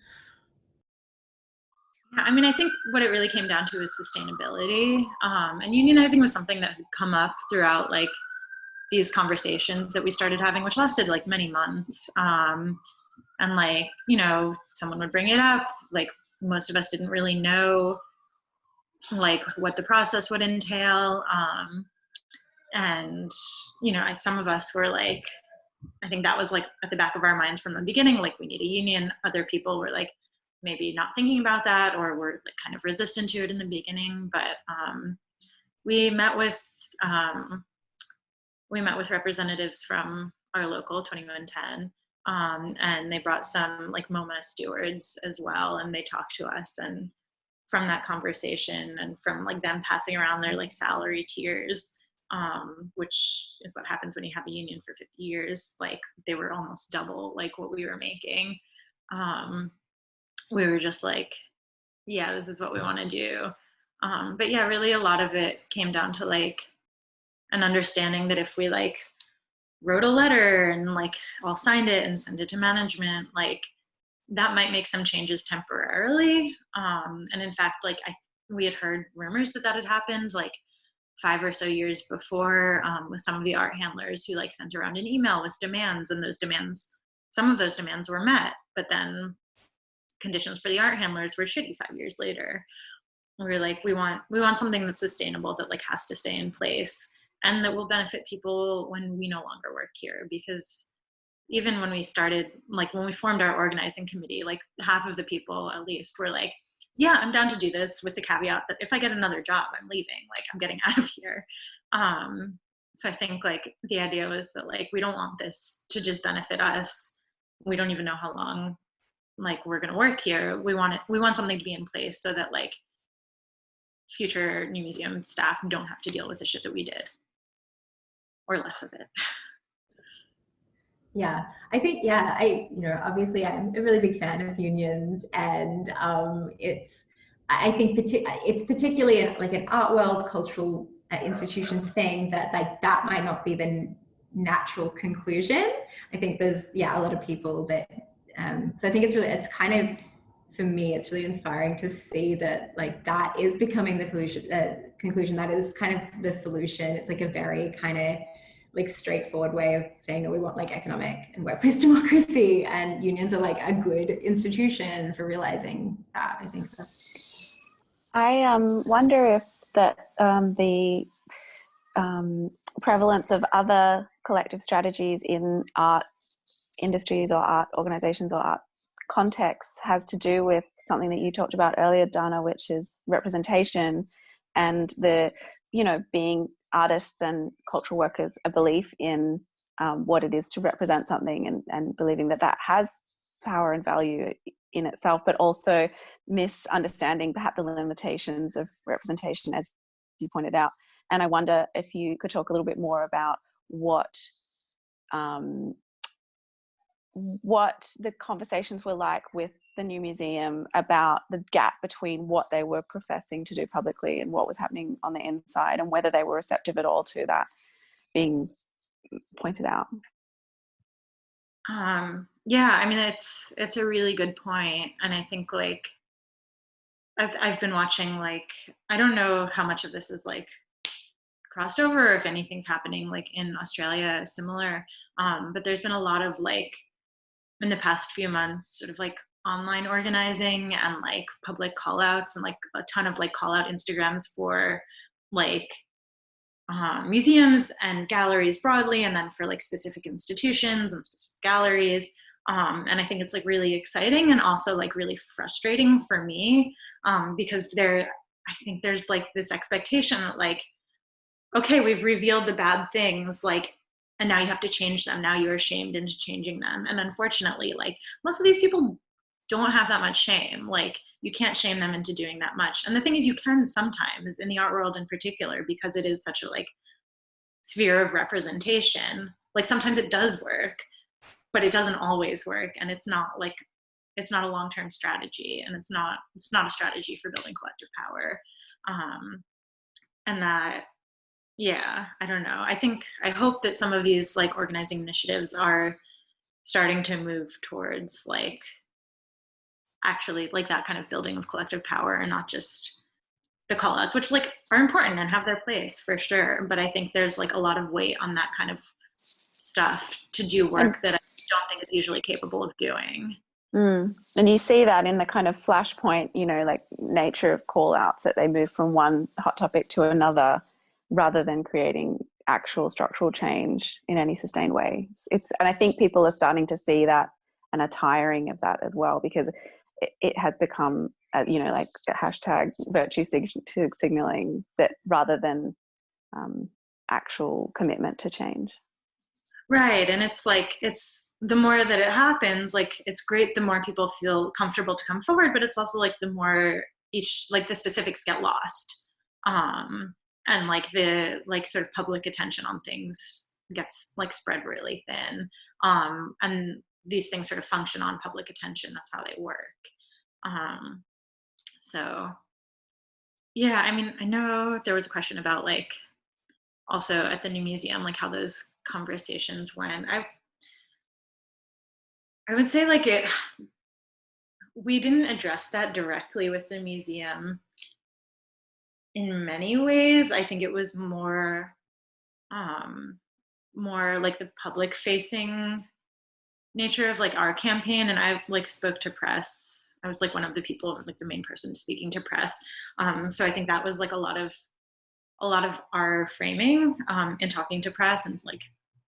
Yeah, I mean, I think what it really came down to is sustainability. And unionizing was something that had come up throughout like these conversations that we started having, which lasted like many months. And like, you know, someone would bring it up, like most of us didn't really know like what the process would entail. And, you know, some of us were like, I think that was like at the back of our minds from the beginning, like we need a union. Other people were like, maybe not thinking about that, or were like kind of resistant to it in the beginning. But we met with representatives from our local 2110, and they brought some like MoMA stewards as well, and they talked to us. And from that conversation and from like them passing around their like salary tiers, which is what happens when you have a union for 50 years, like they were almost double like what we were making. We were just like, yeah, this is what we want to do. But yeah, really a lot of it came down to like an understanding that if we like wrote a letter and like all signed it and sent it to management, like that might make some changes temporarily. And in fact, like we had heard rumors that had happened like 5 or so years before, with some of the art handlers who like sent around an email with demands, and some of those demands were met, but then conditions for the art handlers were shitty 5 years later. We were like, we want something that's sustainable, that like has to stay in place and that will benefit people when we no longer work here. Because even when we started, like when we formed our organizing committee, like half of the people at least were like, yeah, I'm down to do this, with the caveat that if I get another job, I'm leaving, like I'm getting out of here. So I think like the idea was that like, we don't want this to just benefit us. We don't even know how long like we're going to work here. We want something to be in place so that like future new museum staff don't have to deal with the shit that we did, or less of it. Yeah, I think, yeah, obviously I'm a really big fan of unions, and I think it's particularly like an art world cultural institution thing that like that might not be the natural conclusion. I think there's, yeah, a lot of people that, so I think it's kind of, for me, it's really inspiring to see that like that is becoming the conclusion that is kind of the solution. It's like a very kind of like straightforward way of saying that we want like economic and workplace democracy, and unions are like a good institution for realizing that. I think that's. I wonder if that the prevalence of other collective strategies in art industries or art organizations or art contexts has to do with something that you talked about earlier, Dana, which is representation, and the, you know, being artists and cultural workers, a belief in what it is to represent something, and believing that that has power and value in itself, but also misunderstanding perhaps the limitations of representation, as you pointed out. And I wonder if you could talk a little bit more about what the conversations were like with the new museum about the gap between what they were professing to do publicly and what was happening on the inside, and whether they were receptive at all to that being pointed out. Yeah, I mean, it's a really good point. And I think like I've been watching, like, I don't know how much of this is like crossed over, or if anything's happening like in Australia similar. But there's been a lot of like in the past few months sort of like online organizing and like public call outs and like a ton of like call out Instagrams for like museums and galleries broadly, and then for like specific institutions and specific galleries. And I think it's like really exciting and also like really frustrating for me, because I think there's like this expectation that like, okay, we've revealed the bad things, like, and now you have to change them. Now you're shamed into changing them. And unfortunately, like most of these people don't have that much shame. Like you can't shame them into doing that much. And the thing is, you can sometimes in the art world in particular, because it is such a like sphere of representation. Like sometimes it does work, but it doesn't always work. And it's not a long-term strategy, and it's not a strategy for building collective power. And that, yeah, I don't know. I hope that some of these like organizing initiatives are starting to move towards like actually like that kind of building of collective power, and not just the call outs, which like are important and have their place for sure. But I think there's like a lot of weight on that kind of stuff to do work that I don't think it's usually capable of doing. And you see that in the kind of flashpoint, you know, like nature of call outs, that they move from one hot topic to another rather than creating actual structural change in any sustained way. And I think people are starting to see that and are tiring of that as well, because it has become, you know, like a hashtag virtue signaling, that rather than actual commitment to change. Right. And it's like, it's the more that it happens, like it's great the more people feel comfortable to come forward, but it's also like the more the specifics get lost. And like the like sort of public attention on things gets like spread really thin. And these things sort of function on public attention. That's how they work. So yeah, I mean, I know there was a question about like also at the new museum, like how those conversations went. I would say like we didn't address that directly with the museum in many ways. I think it was more like the public facing nature of like our campaign. And I've like spoke to press. I was like one of the people, like the main person speaking to press. So I think that was like a lot of our framing in talking to press and like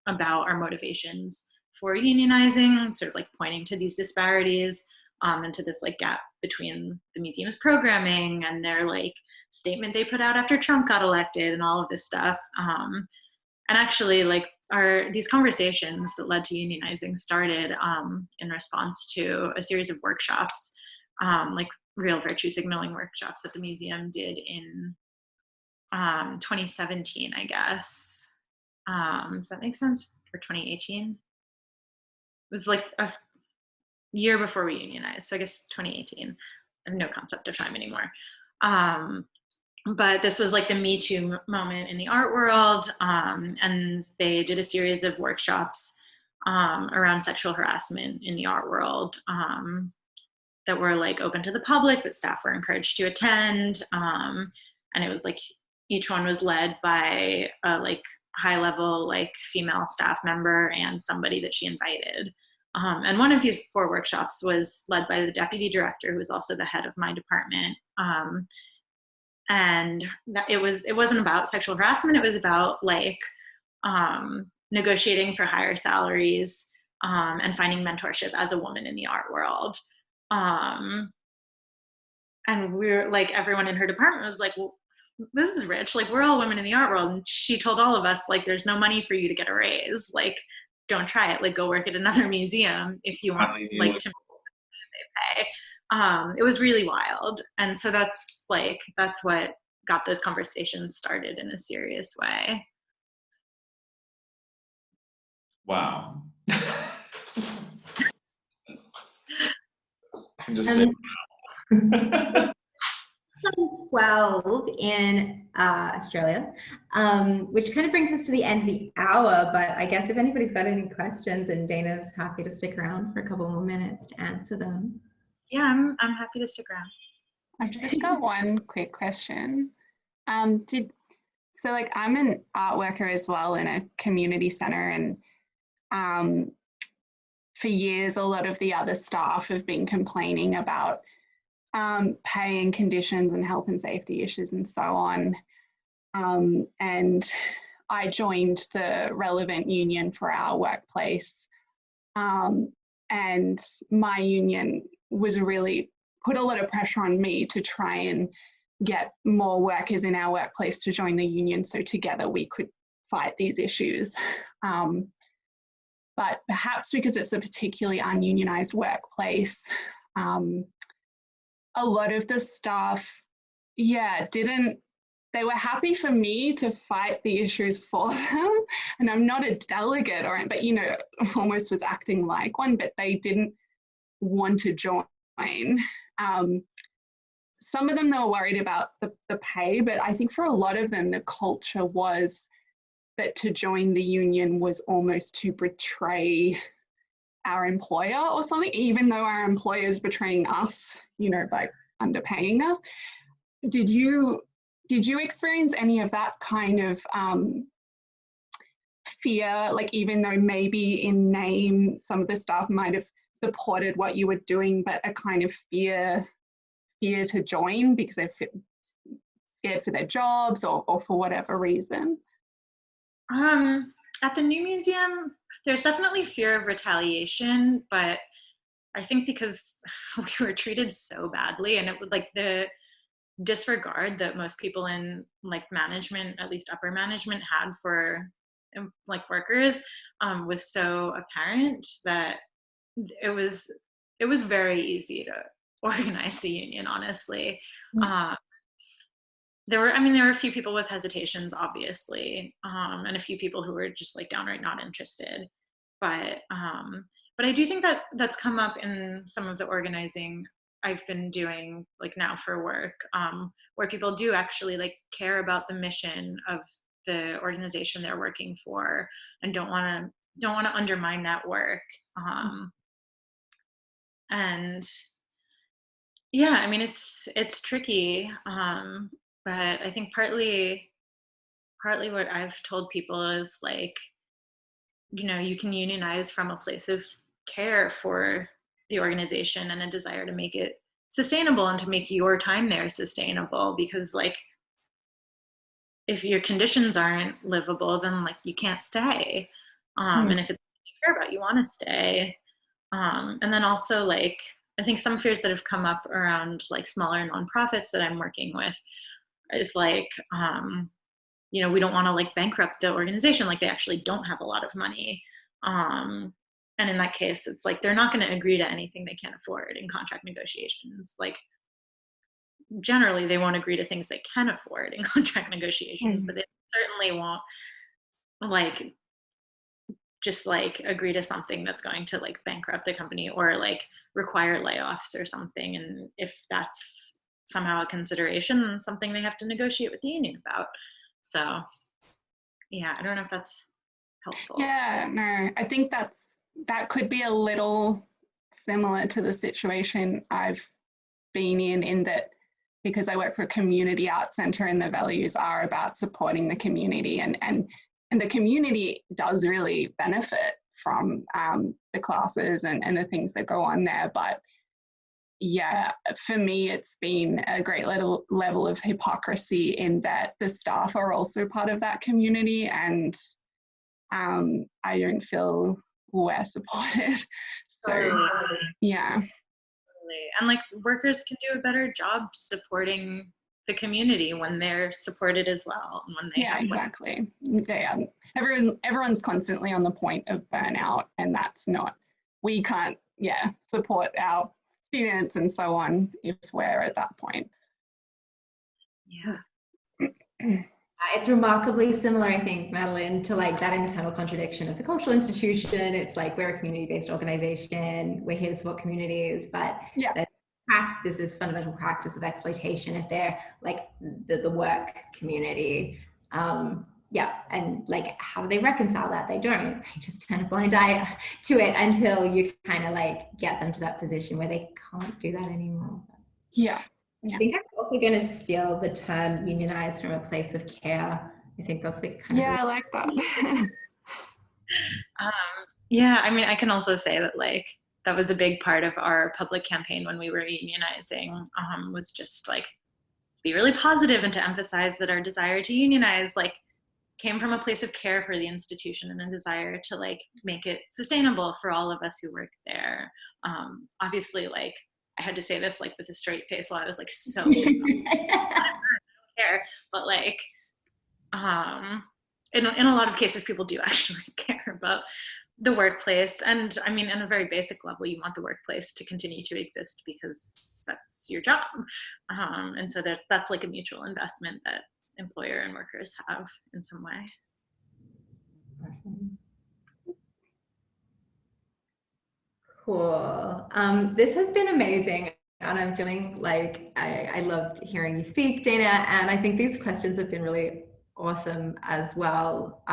about our motivations for unionizing, sort of like pointing to these disparities and to this like gap between the museum's programming and their like statement they put out after Trump got elected and all of this stuff. And actually like these conversations that led to unionizing started in response to a series of workshops, like real virtue signaling workshops that the museum did in 2017, I guess. Does that make sense? Or 2018? It was like a year before we unionized, so I guess 2018. I have no concept of time anymore. But this was like the Me Too moment in the art world, and they did a series of workshops around sexual harassment in the art world that were like open to the public, that staff were encouraged to attend, and it was like each one was led by a like high level like female staff member and somebody that she invited. And one of these 4 workshops was led by the deputy director, who was also the head of my department. And it wasn't about sexual harassment. It was about like negotiating for higher salaries and finding mentorship as a woman in the art world. And we're like, everyone in her department was like, well, this is rich. Like, we're all women in the art world. And she told all of us, like, there's no money for you to get a raise. Like, don't try it. Like, go work at another museum if you want, like, to pay. It was really wild. And so that's what got those conversations started in a serious way. Wow. I'm just saying. 12 in Australia, which kind of brings us to the end of the hour, but I guess if anybody's got any questions, and Dana's happy to stick around for a couple more minutes to answer them. Yeah, I'm happy to stick around. I've just got one quick question. So like I'm an art worker as well in a community centre, and for years a lot of the other staff have been complaining about pay and conditions and health and safety issues and so on. And I joined the relevant union for our workplace, and my union was really put a lot of pressure on me to try and get more workers in our workplace to join the union so together we could fight these issues. But perhaps because it's a particularly ununionized workplace, a lot of the staff, they were happy for me to fight the issues for them. And I'm not a delegate but almost was acting like one, but they didn't want to join. Some of them, they were worried about the pay, but I think for a lot of them, the culture was that to join the union was almost to betray our employer or something, even though our employer is betraying us, by underpaying us. Did you experience any of that kind of fear, like even though maybe in name some of the staff might have supported what you were doing, but a kind of fear to join because they're scared for their jobs or for whatever reason? At the New Museum, there's definitely fear of retaliation, but I think because we were treated so badly, and it would like the disregard that most people in like management, at least upper management, had for like workers was so apparent that it was very easy to organize the union, honestly. There were a few people with hesitations, obviously, and a few people who were just like downright not interested. But I do think that that's come up in some of the organizing I've been doing like now for work, where people do actually like care about the mission of the organization they're working for and don't want to undermine that work. And yeah, it's tricky. But I think partly what I've told people is like, you can unionize from a place of care for the organization and a desire to make it sustainable and to make your time there sustainable, because like if your conditions aren't livable, then like you can't stay. And if it's something you care about, you want to stay. And then also like I think some fears that have come up around like smaller nonprofits that I'm working with is like, we don't want to like bankrupt the organization. Like they actually don't have a lot of money. And in that case, it's like, they're not going to agree to anything they can't afford in contract negotiations. Like generally they won't agree to things they can afford in contract negotiations, but they certainly won't like just like agree to something that's going to like bankrupt the company or like require layoffs or something. And if that's somehow a consideration, something they have to negotiate with the union about. So yeah, I don't know if that's helpful. Yeah, no, I think that could be a little similar to the situation I've been in that because I work for a community arts centre and the values are about supporting the community and the community does really benefit from the classes and the things that go on there. But yeah, for me, it's been a great level of hypocrisy in that the staff are also part of that community and I don't feel we're supported. So yeah. And like workers can do a better job supporting the community when they're supported as well. And when they have, exactly. Everyone's constantly on the point of burnout, and that's not, we can't support our students and so on if we're at that point. It's remarkably similar, I think, Madeline, to like that internal contradiction of the cultural institution. It's like we're a community-based organization, we're here to support communities, but this is fundamental practice of exploitation if they're like the work community. And like how do they reconcile that? They don't. They just turn a blind eye to it until you kind of like get them to that position where they can't do that anymore. Yeah. I think I'm also going to steal the term unionized from a place of care I think that's like kind Yeah, I like that. Yeah, I mean, I can also say that like that was a big part of our public campaign when we were unionizing, was just like be really positive and to emphasize that our desire to unionize like came from a place of care for the institution and a desire to like make it sustainable for all of us who work there. Obviously, like I had to say this like with a straight face while I was like so I don't care, but like in a lot of cases people do actually care about the workplace. And I mean, in a very basic level, you want the workplace to continue to exist because that's your job. And so that's like a mutual investment that employer and workers have in some way. Awesome. Cool. This has been amazing. And I'm feeling like I loved hearing you speak, Dana. And I think these questions have been really awesome as well.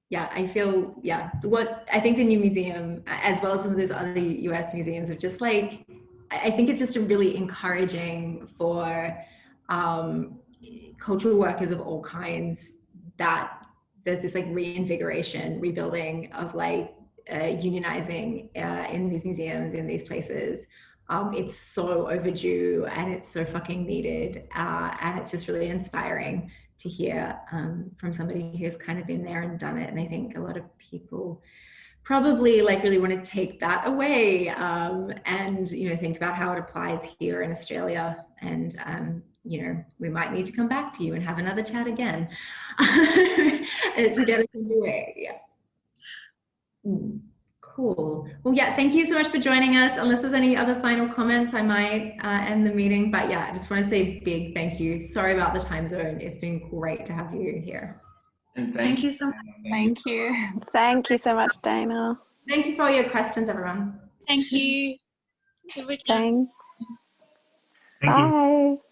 Yeah, I feel, yeah, what I think the new museum, as well as some of those other US museums, have just like, I think it's just really encouraging for cultural workers of all kinds that there's this like reinvigoration, rebuilding of like unionizing in these museums, in these places. It's so overdue and it's so fucking needed. And it's just really inspiring to hear from somebody who's kind of been there and done it. And I think a lot of people probably like really want to take that away and, you know, think about how it applies here in Australia. And, you know, we might need to come back to you and have another chat again to get us into it. Yeah. Cool. Well, yeah, thank you so much for joining us. Unless there's any other final comments, I might end the meeting. But yeah, I just want to say a big thank you. Sorry about the time zone. It's been great to have you here. And Thank you so much. Thank you. Thank you so much, Dana. Thank you for all your questions, everyone. Thank you. Good weekend. Thanks. Thank you. Bye.